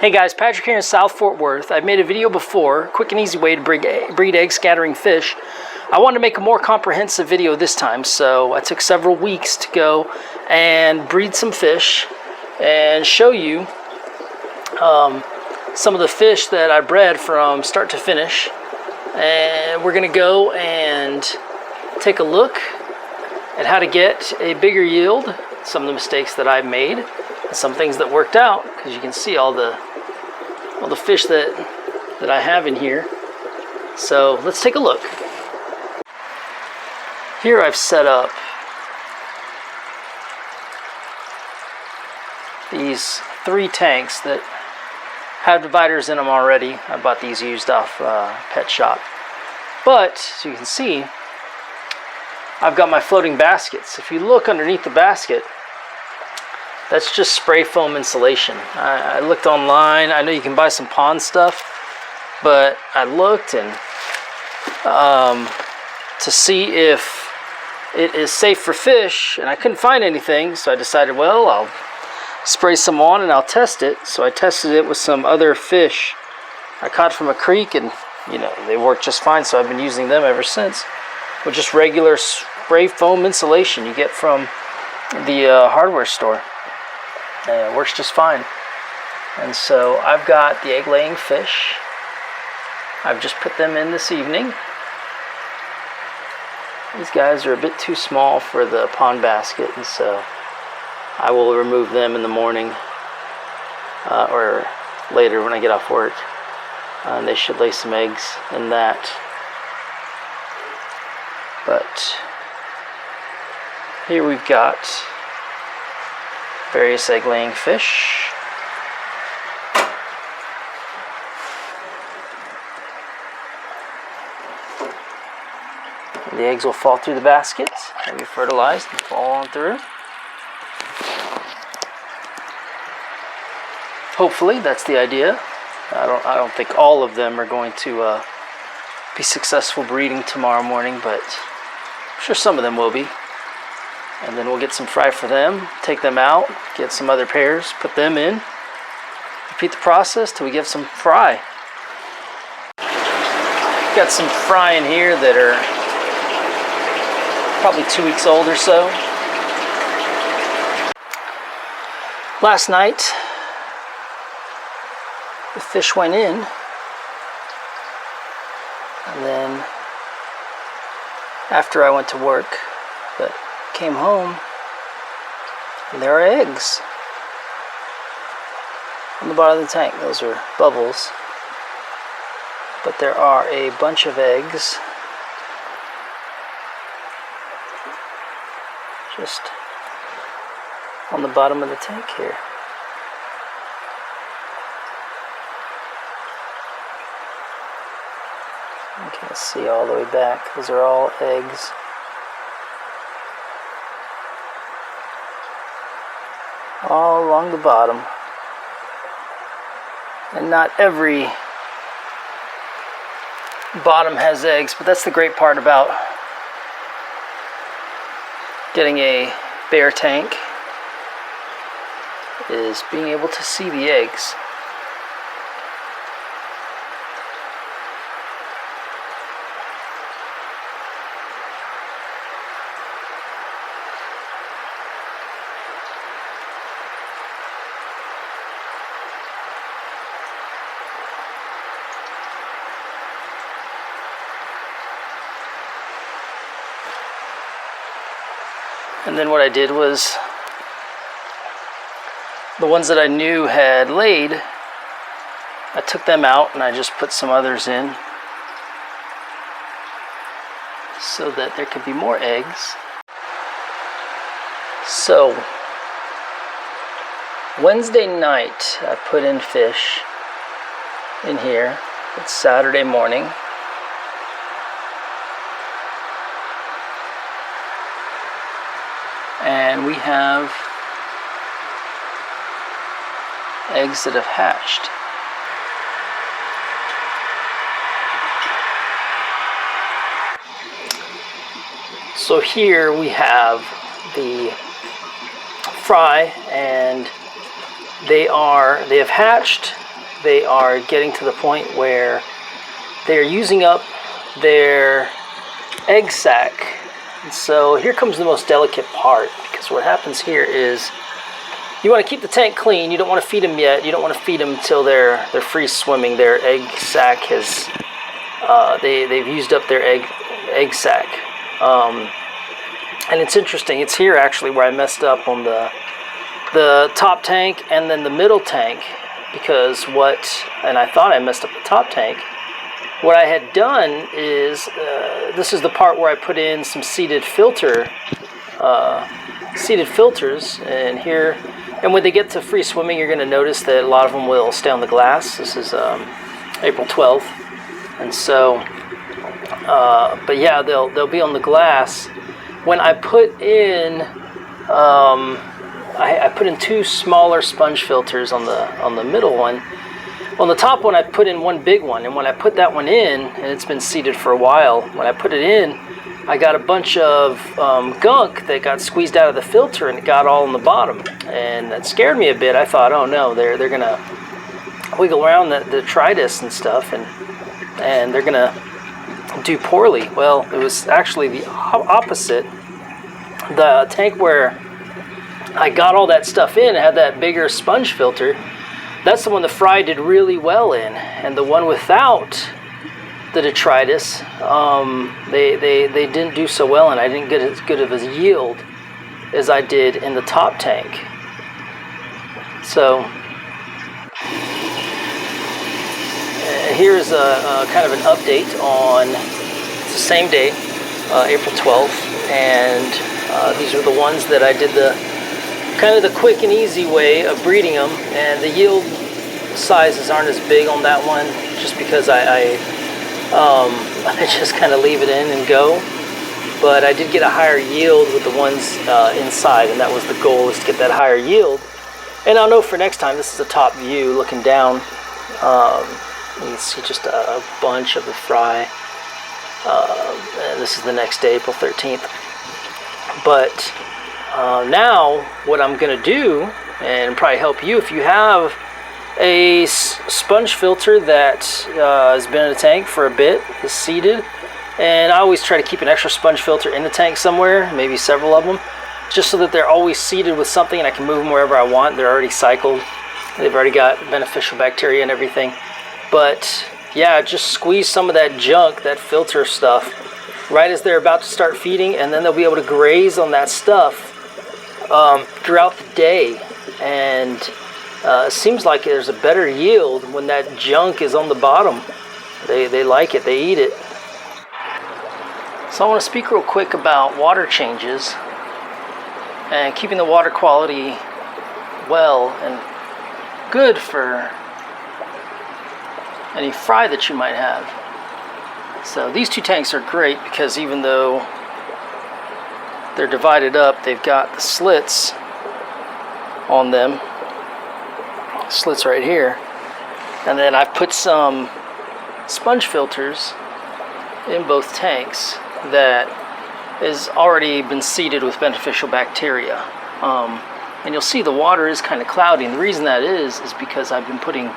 Hey guys, Patrick here in South Fort Worth. I've made a video before, quick and easy way to breed egg scattering fish. I wanted to make a more comprehensive video this time, so I took several weeks to go and breed some fish and show you some of the fish that I bred from start to finish. And we're going to go and take a look at how to get a bigger yield, some of the mistakes that I've made, and some things that worked out, because you can see all the fish that I have in here. So let's take a look. Here I've set up these 3 tanks that have dividers in them already. I bought these used off Pet Shop. But as you can see, I've got my floating baskets. If you look underneath the basket, that's just spray foam insulation. I looked online. I know you can buy some pond stuff, but I looked and to see if it is safe for fish, and I couldn't find anything, so I decided, well, I'll spray some on and I'll test it. So I tested it with some other fish I caught from a creek, and you know, they worked just fine, so I've been using them ever since, with just regular spray foam insulation you get from the hardware store. And it works just fine. And so I've got the egg laying fish. I've just put them in this evening. These guys are a bit too small for the pond basket, and so I will remove them in the morning or later when I get off work. And they should lay some eggs in that. But here we've got various egg laying fish. The eggs will fall through the basket and be fertilized and fall on through. Hopefully, that's the idea. I don't think all of them are going to be successful breeding tomorrow morning, but I'm sure some of them will be. And then we'll get some fry for them, take them out, get some other pairs, put them in, repeat the process till we get some fry. Got some fry in here that are probably 2 weeks old or so. Last night, the fish went in, and then after I went to work, but came home, and there are eggs on the bottom of the tank. Those are bubbles, but there are a bunch of eggs just on the bottom of the tank here. You can't see all the way back. Those are all eggs. All along the bottom. And not every bottom has eggs, but that's the great part about getting a bare tank, is being able to see the eggs. And then what I did was, the ones that I knew had laid, I took them out and I just put some others in so that there could be more eggs. So Wednesday night I put in fish in here. It's Saturday morning. And we have eggs that have hatched. So here we have the fry, and they have hatched. they are getting to the point where they're using up their egg sac. And so here comes the most delicate part, because what happens here is you want to keep the tank clean. You don't want to feed them yet. You don't want to feed them until they're free swimming. Their egg sac has they've used up their egg sac. And it's interesting. It's here actually where I messed up on the top tank and then the middle tank, because and I thought I messed up the top tank. What I had done is, this is the part where I put in some seated filters, and here, and when they get to free swimming, you're going to notice that a lot of them will stay on the glass. This is April 12th, and so, but yeah, they'll be on the glass. When I put in, I put in 2 smaller sponge filters on the middle one. On the top one, I put in one big one, and when I put that one in, and it's been seated for a while, when I put it in, I got a bunch of gunk that got squeezed out of the filter, and it got all in the bottom, and that scared me a bit. I thought, oh no, they're gonna wiggle around the detritus and stuff, and they're gonna do poorly. Well, it was actually the opposite. The tank where I got all that stuff in had that bigger sponge filter. That's the one the fry did really well in, and the one without the detritus, they didn't do so well, and I didn't get as good of a yield as I did in the top tank. So here's a kind of an update on the same day, April 12th, and these are the ones that I did the kind of the quick and easy way of breeding them, and the yield sizes aren't as big on that one, just because I just kind of leave it in and go. But I did get a higher yield with the ones inside, and that was the goal, is to get that higher yield. And I'll know for next time. This is a top view looking down. You can see just a bunch of the fry. And this is the next day, April 13th. But now what I'm going to do, and probably help you, if you have a sponge filter that has been in a tank for a bit, is seated, and I always try to keep an extra sponge filter in the tank somewhere, maybe several of them, just so that they're always seated with something and I can move them wherever I want. They're already cycled. They've already got beneficial bacteria and everything. But yeah, just squeeze some of that junk, that filter stuff, right as they're about to start feeding, and then they'll be able to graze on that stuff throughout the day. And it seems like there's a better yield when that junk is on the bottom. They like it, they eat it. So I want to speak real quick about water changes and keeping the water quality well and good for any fry that you might have. So these 2 tanks are great because even though they're divided up, they've got the slits on them, slits right here, and then I've put some sponge filters in both tanks that has already been seeded with beneficial bacteria. And you'll see the water is kind of cloudy, and the reason that is because I've been putting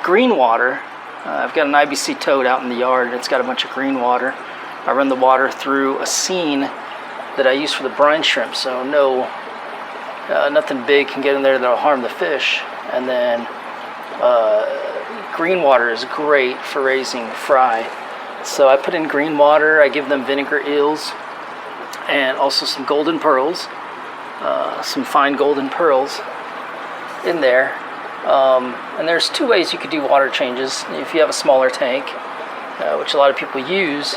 green water. I've got an IBC toad out in the yard, and it's got a bunch of green water. I run the water through a seine that I use for the brine shrimp, so nothing big can get in there that'll harm the fish. And then green water is great for raising fry. So I put in green water. I give them vinegar eels and also some golden pearls, some fine golden pearls in there. And there's 2 ways you could do water changes if you have a smaller tank, which a lot of people use.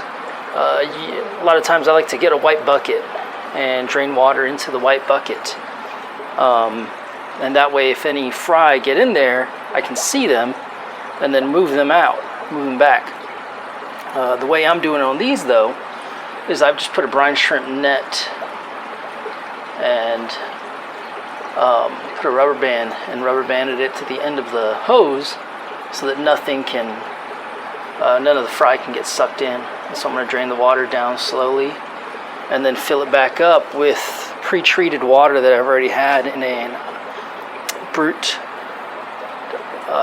A lot of times I like to get a white bucket and drain water into the white bucket. And that way, if any fry get in there, I can see them and then move them out, move them back. The way I'm doing it on these, though, is I've just put a brine shrimp net and put a rubber band and rubber banded it to the end of the hose so that none of the fry can get sucked in. So I'm going to drain the water down slowly and then fill it back up with pre-treated water that I've already had in a brute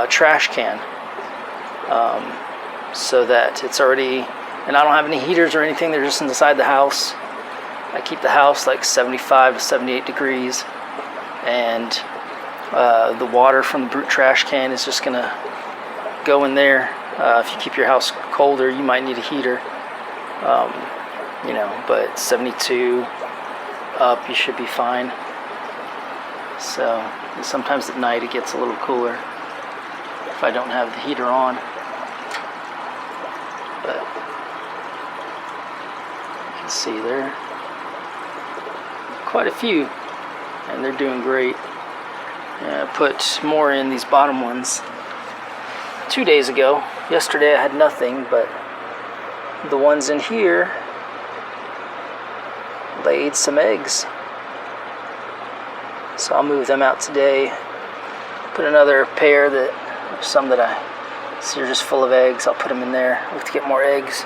trash can, so that it's already, and I don't have any heaters or anything, they're just inside the house. I keep the house like 75 to 78 degrees, and the water from the brute trash can is just gonna go in there. If you keep your house colder, you might need a heater, you know, but 72 up, you should be fine. So sometimes at night it gets a little cooler if I don't have the heater on. But you can see there quite a few, and they're doing great. I put more in these bottom ones 2 days ago. Yesterday I had nothing, but the ones in here laid some eggs. So I'll move them out today. Put another pair that, some that I see are just full of eggs. I'll put them in there. Look to get more eggs.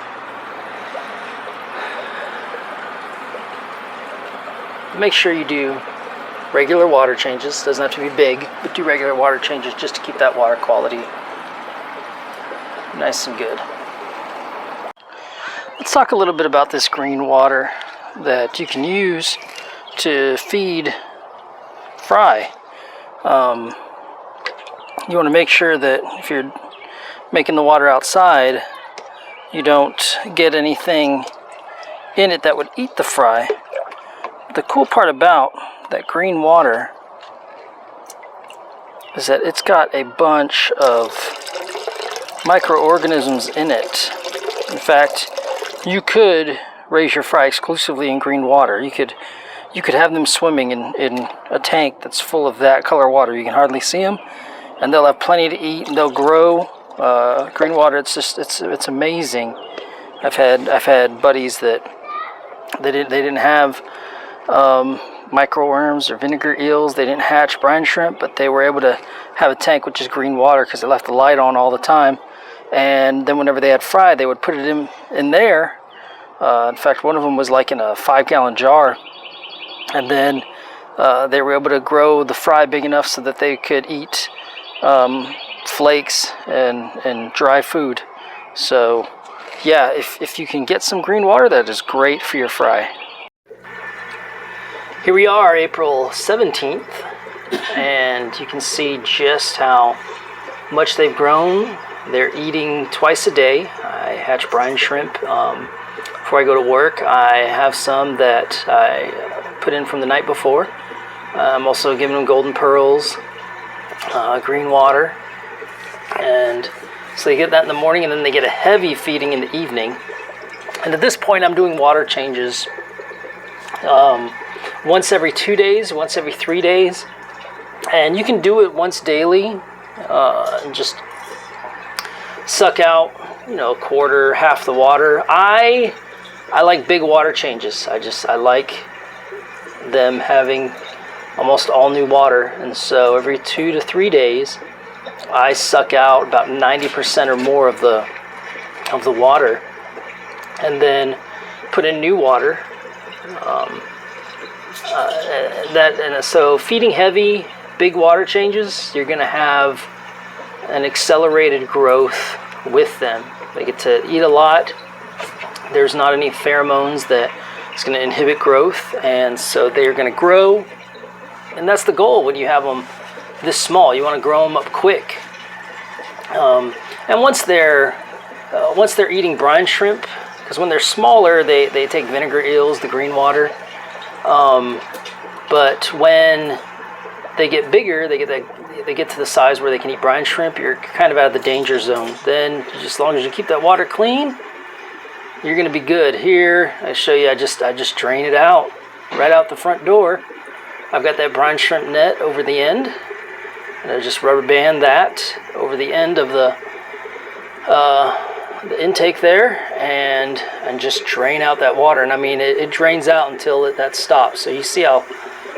Make sure you do regular water changes. Doesn't have to be big, but do regular water changes just to keep that water quality nice and good. Let's talk a little bit about this green water that you can use to feed fry. You want to make sure that if you're making the water outside, you don't get anything in it that would eat the fry. The cool part about that green water is that it's got a bunch of microorganisms in it. In fact, you could raise your fry exclusively in green water. You could have them swimming in a tank that's full of that color water. You can hardly see them, and they'll have plenty to eat, and they'll grow. Green water, it's amazing. I've had buddies that they didn't have microworms or vinegar eels. They didn't hatch brine shrimp, but they were able to have a tank with just green water because they left the light on all the time. And then whenever they had fry, they would put it in there. In fact, one of them was like in a 5-gallon jar, and then they were able to grow the fry big enough so that they could eat flakes and dry food. So yeah, if you can get some green water, that is great for your fry. Here we are, April 17th, and you can see just how much they've grown. They're eating twice a day. I hatch brine shrimp before I go to work. I have some that I put in from the night before. I'm also giving them golden pearls, green water, and so they get that in the morning, and then they get a heavy feeding in the evening. And at this point, I'm doing water changes once every 2 days, once every 3 days, and you can do it once daily. And just suck out, you know, a quarter, half the water. I like big water changes. I like them having almost all new water, and so every 2 to 3 days, I suck out about 90% or more of the water, and then put in new water. So feeding heavy, big water changes, you're going to have an accelerated growth with them. They get to eat a lot. There's not any pheromones that is going to inhibit growth, and so they're going to grow. And that's the goal when you have them this small. You want to grow them up quick. And once they're eating brine shrimp, because when they're smaller, they take vinegar eels, the green water. But when they get bigger, they get to the size where they can eat brine shrimp, you're kind of out of the danger zone. Then, just as long as you keep that water clean, you're going to be good. Here, I show you, I just drain it out, right out the front door. I've got that brine shrimp net over the end, and I just rubber band that over the end of the intake there, and just drain out that water. And I mean, it drains out until that stops. So you see how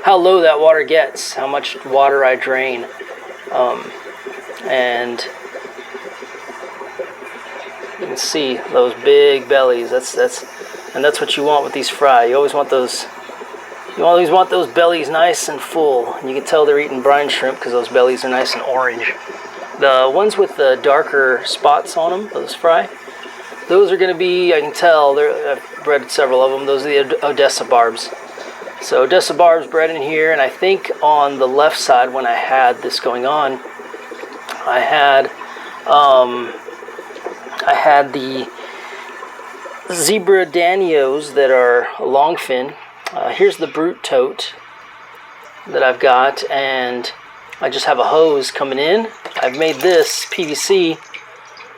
low that water gets, how much water I drain. And you can see those big bellies. That's what you want with these fry. You always want those. You always want those bellies nice and full. And you can tell they're eating brine shrimp because those bellies are nice and orange. The ones with the darker spots on them, those fry, those are going to be, I can tell, I've bred several of them, those are the Odessa barbs. So Odessa barbs bred in here, and I think on the left side when I had this going on, I had the zebra danios that are long fin. Here's the brute tote that I've got, and I just have a hose coming in. I've made this PVC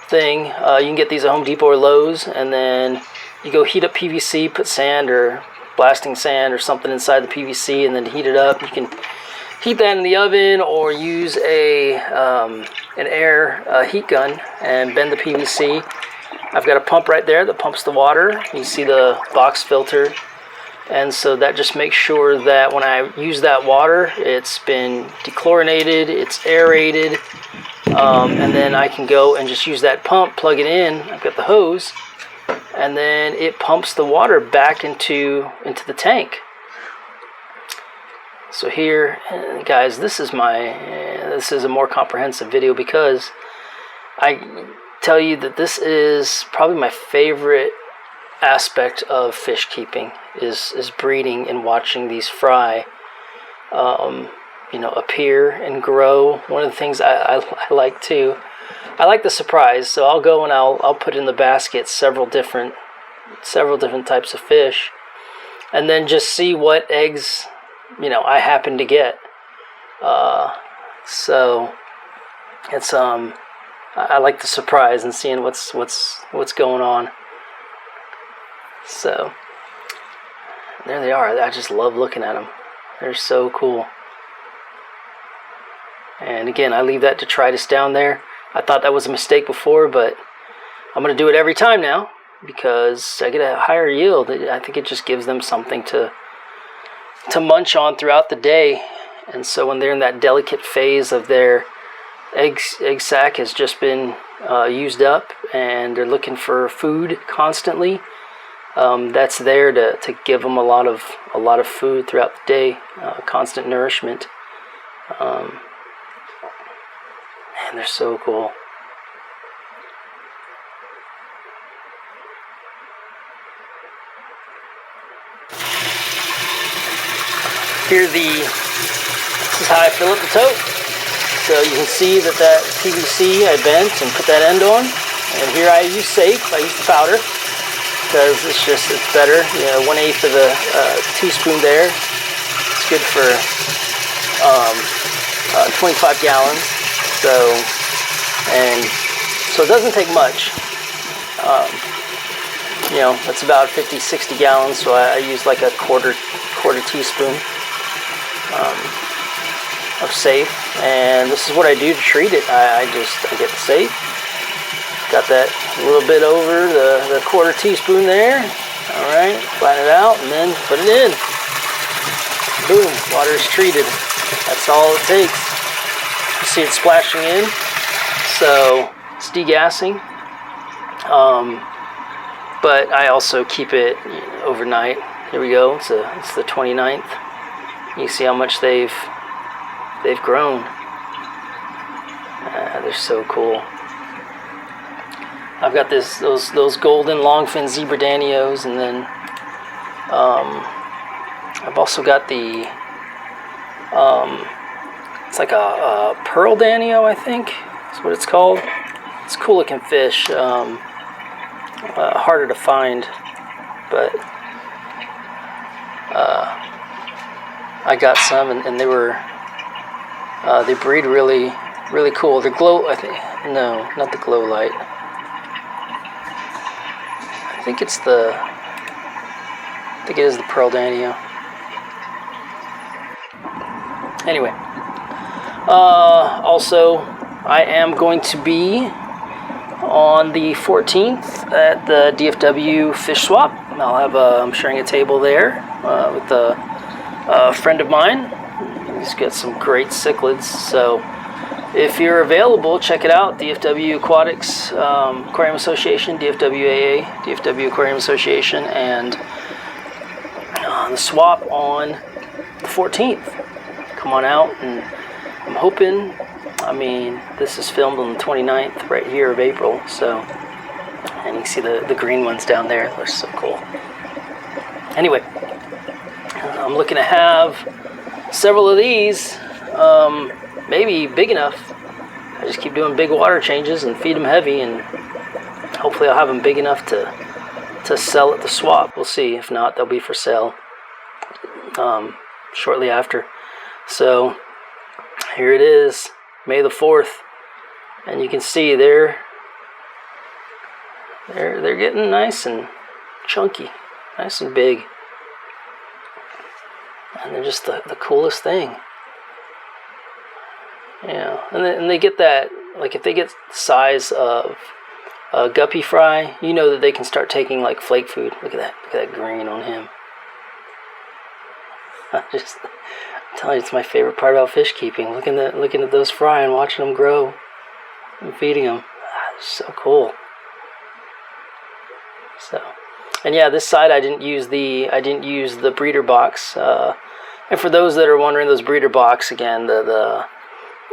thing. You can get these at Home Depot or Lowe's, and then you go heat up PVC, put sand or blasting sand or something inside the PVC, and then heat it up. You can heat that in the oven or use an air heat gun and bend the PVC. I've got a pump right there that pumps the water. You see the box filter, and so that just makes sure that when I use that water, it's been dechlorinated, it's aerated, and then I can go and just use that pump, plug it in. I've got the hose, and then it pumps the water back into the tank. So here, guys, this is a more comprehensive video because I tell you that this is probably my favorite aspect of fish keeping is breeding and watching these fry appear and grow. One of the things I like too, I like the surprise. So I'll go and I'll put in the basket several different types of fish, and then just see what eggs I happen to get. So it's I like the surprise and seeing what's going on. So there they are. I just love looking at them. They're so cool. And again, I leave that detritus down there. I thought that was a mistake before, but I'm going to do it every time now because I get a higher yield. I think it just gives them something to munch on throughout the day. And so when they're in that delicate phase of their egg sac has just been used up and they're looking for food constantly, that's there to give them a lot of food throughout the day, constant nourishment. Man, they're so cool. This is how I fill up the tote. So you can see that PVC I bent and put that end on. And here I use safe. I use the powder because it's better. 1/8 of a teaspoon there. It's good for 25 gallons. So it doesn't take much. That's about 50-60 gallons. So I use like a quarter teaspoon of safe, and this is what I do to treat it. I get the safe, got that a little bit over the quarter teaspoon there. All right, flatten it out and then put it in. Boom, water is treated. That's all it takes. You see it splashing in, so it's degassing. But I also keep it overnight. Here we go. It's the 29th. You see how much they've grown. They're so cool. I've got those golden longfin zebra danios, and then I've also got the it's like a pearl danio, I think that's what it's called. It's a cool looking fish. Harder to find, but I got some, and they breed really cool. The glow, I think, no, not the glow light. I think it is the pearl danio. Anyway, also I am going to be on the 14th at the DFW fish swap. I'm sharing a table there with a friend of mine. He's got some great cichlids, so if you're available, check it out. DFW Aquatics Aquarium Association, DFWAA, DFW Aquarium Association, and the swap on the 14th. Come on out, and I'm hoping I mean, this is filmed on the 29th right here of April, so, and you can see the green ones down there. They're so cool. Anyway, I'm looking to have several of these, maybe big enough. I just keep doing big water changes and feed them heavy, and hopefully I'll have them big enough to sell at the swap. We'll see. If not, they'll be for sale shortly after. So here it is, May the 4th, and you can see they're getting nice and chunky, nice and big, and they're just the coolest thing. Yeah, and they get that, like if they get the size of a guppy fry, you know that they can start taking like flake food. Look at that green on him. I'm telling you, it's my favorite part about fish keeping. Looking at those fry and watching them grow and feeding them. It's so cool. So, and yeah, this side I didn't use the breeder box. And for those that are wondering, those breeder box, again, the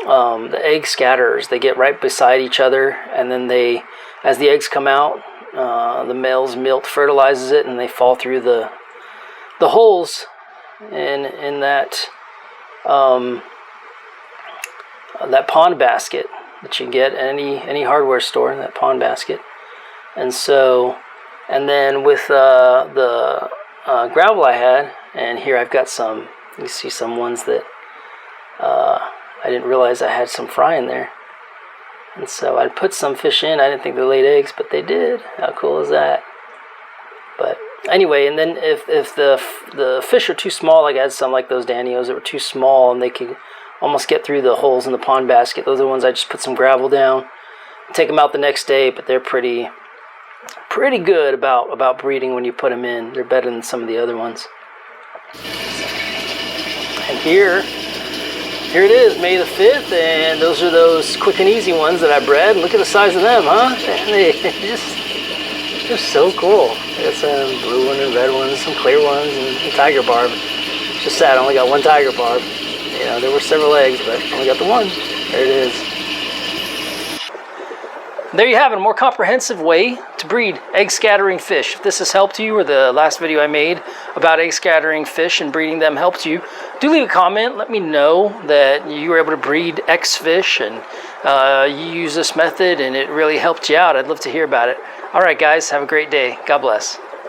egg scatterers, they get right beside each other, and then as the eggs come out, the male's milt fertilizes it, and they fall through the holes in that that pond basket that you get at any hardware store, that pond basket. And so, and then with the gravel I had, and here I've got some, you see some ones that I didn't realize I had some fry in there. And so I'd put some fish in. I didn't think they laid eggs, but they did. How cool is that? But anyway, and then if the fish are too small, like I had some like those Danios that were too small and they could almost get through the holes in the pond basket, those are the ones I just put some gravel down, take them out the next day. But they're pretty good about breeding when you put them in. They're better than some of the other ones. And here it is, May the 5th, and those are those quick and easy ones that I bred. Look at the size of them, huh? They're so cool. I got some blue ones and red ones, some clear ones, and a tiger barb. It's just sad I only got one tiger barb. You know, there were several eggs, but I only got the one. There it is. There you have it, a more comprehensive way to breed egg scattering fish. If this has helped you, or the last video I made about egg scattering fish and breeding them helped you, do leave a comment. Let me know that you were able to breed X fish and you use this method and it really helped you out. I'd love to hear about it. All right, guys, have a great day. God bless.